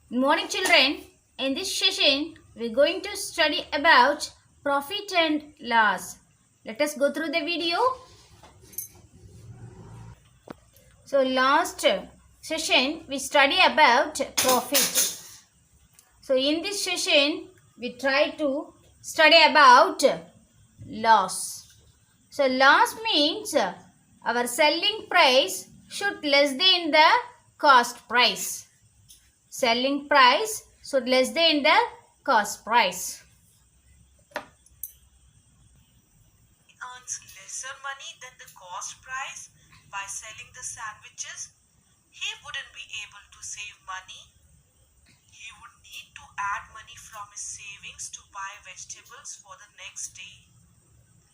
Good morning, children. In this session, we're going to study about profit and loss. Let us go through the video. So, last session, we study about profit. So, in this session, we try to study about loss. So, loss means our selling price should less than the cost price. Selling price should less than the cost price. Earns lesser money than the cost price by selling the sandwiches, he wouldn't be able to save money. He would need to add money from his savings to buy vegetables for the next day.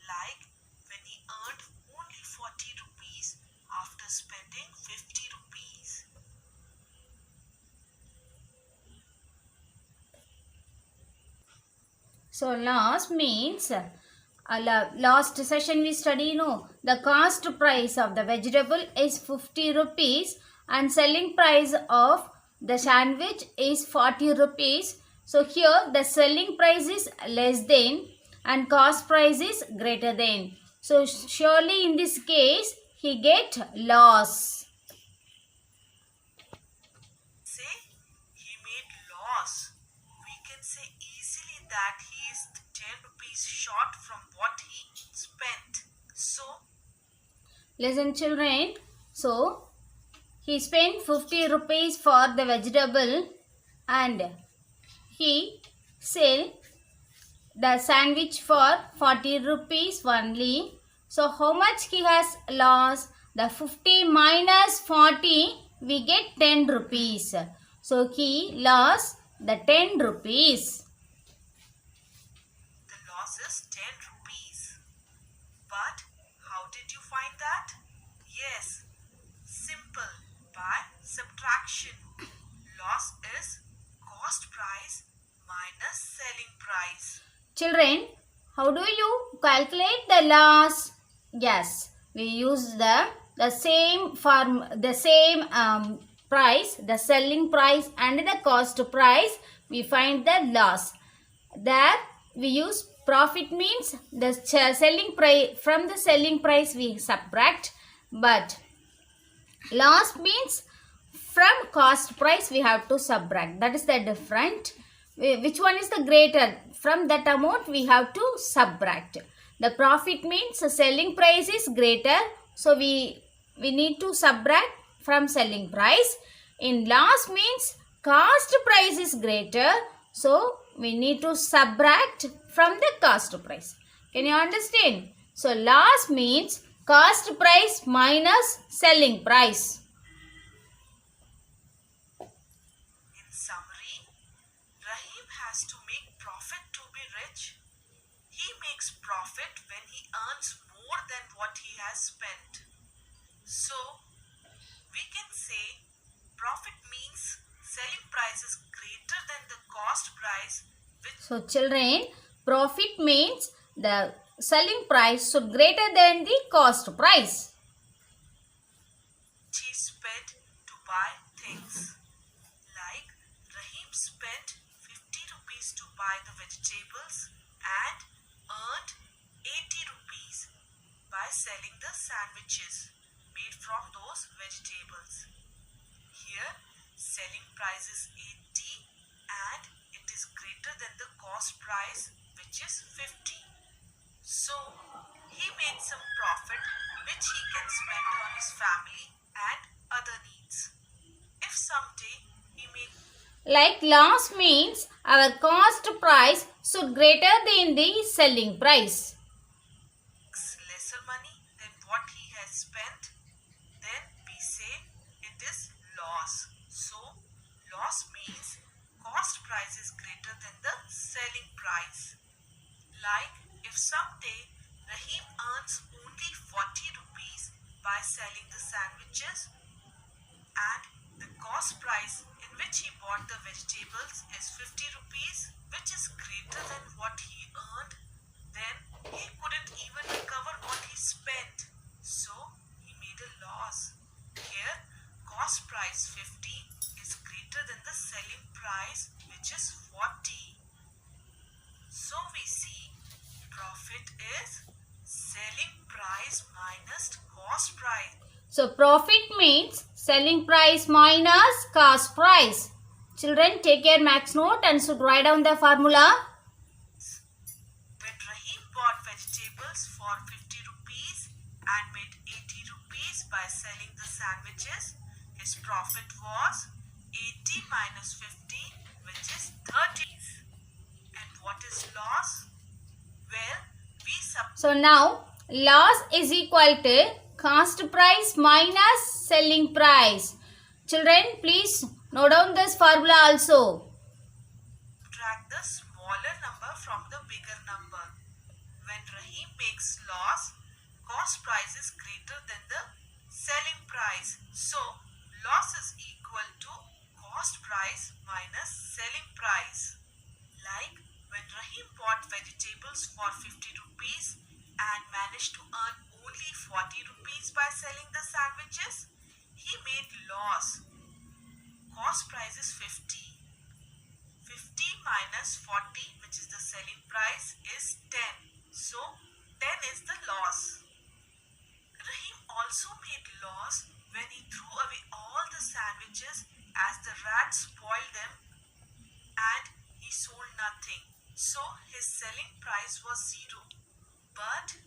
Like when he earned only 40 rupees after spending 50 rupees. So loss means last session we study the cost price of the vegetable is 50 rupees and selling price of the sandwich is 40 rupees. So here the selling price is less than and cost price is greater than. So surely in this case he get loss. Say he made loss. We can say easily that he is 10 rupees short from what he spent. So, Listen children. So he spent 50 rupees for the vegetable and he sell the sandwich for 40 rupees only. So how much he has lost? The 50 minus 40 we get 10 rupees. So he lost the 10 rupees. the loss is 10 rupees. But how did you find that? Yes, simple, by subtraction. Loss is cost price minus selling price. Children, how do you calculate the loss? Yes, we use the same price, the selling price and the cost price. We find the loss. There we use profit means the selling price, from the selling price we subtract, but loss means from cost price we have to subtract. That is the different. Which one is the greater? From that amount we have to subtract. The profit means the selling price is greater, so we need to subtract from selling price. In loss means cost price is greater, so we need to subtract from the cost price. Can you understand? So loss means cost price minus selling price. In summary, Rahim has to make profit to be rich. He makes profit when he earns more than what he has spent. So, we can say profit means selling price is greater than the cost price, which So children, profit means the selling price should greater than the cost price. he spent to buy things. Like Rahim spent 50 rupees to buy the vegetables and earned 80 rupees by selling the sandwiches made from those vegetables. Here, selling price is 80 and it is greater than the cost price, which is 50. So, he made some profit which he can spend on his family and other needs. If someday he makes Like loss means our cost price should greater than the selling price. lesser money than what he has spent, then we say it is loss. So, loss means cost price is greater than the selling price. Like if someday Rahim earns only 40 rupees by selling the sandwiches and the cost price in which he bought the vegetables is 50 rupees, which is greater than what he earned, then he couldn't even recover what he spent. So he made a loss. Here, cost price 50 is greater than the selling price. So profit means selling price minus cost price. Children, take your max note and should write down the formula. When Rahim bought vegetables for 50 rupees and made 80 rupees by selling the sandwiches, his profit was 80 minus 50, which is 30. And what is loss? Well, we So now loss is equal to cost price minus selling price. Children, please note down this formula also. subtract the smaller number from the bigger number. When Rahim makes loss, cost price is greater than the selling price. So, loss is equal to cost price minus selling price. Like when Rahim bought vegetables for 50 rupees and managed to earn only 40 rupees by selling the sandwiches, he made loss. Cost price is 50. 50 minus 40, which is the selling price, is 10. So, 10 is the loss. Rahim also made loss when he threw away all the sandwiches as the rats spoiled them and he sold nothing. So, his selling price was 0. But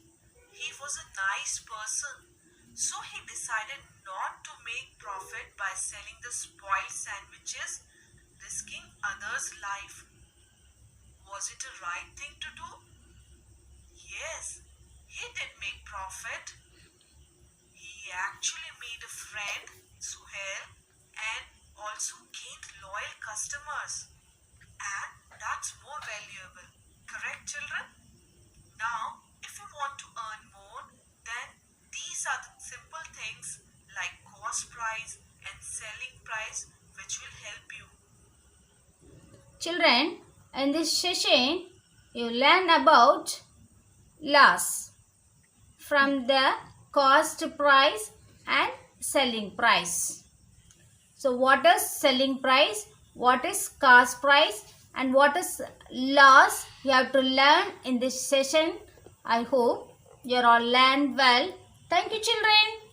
he was a nice person. So, he decided not to make profit by selling the spoiled sandwiches, risking others' life. Was it a right thing to do? Yes, he did make profit. He actually made a friend, Suhail, and also gained loyal customers. And that's more valuable. Correct, children? Now, if you want to earn more, then these are the simple things like cost price and selling price which will help you. Children, in this session, you learn about loss from the cost price and selling price. So what is selling price, what is cost price, and what is loss, you have to learn in this session. I hope you all learned well. Thank you, children.